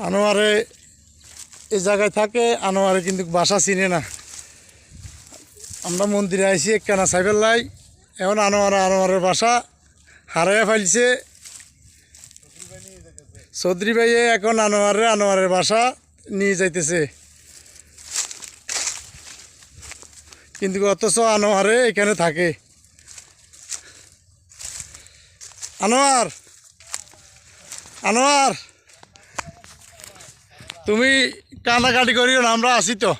আনোয়ারে এই জায়গায় থাকে, আনোয়ারে কিন্তু বাসা চিনে না। আমরা মন্দিরে আইসি একখানা সাইবেল্লাই, এখন আনোয়ারের বাসা হারাইয়া ফেলছে। চৌধুরী ভাইয়ে এখন আনোয়ারের বাসা নিয়ে যাইতেছে, কিন্তু অথচ আনোয়ারে এখানে থাকে। আনোয়ার, আনোয়ার তুমি কান্নাকাটি করিও না, আমরা আছি তো।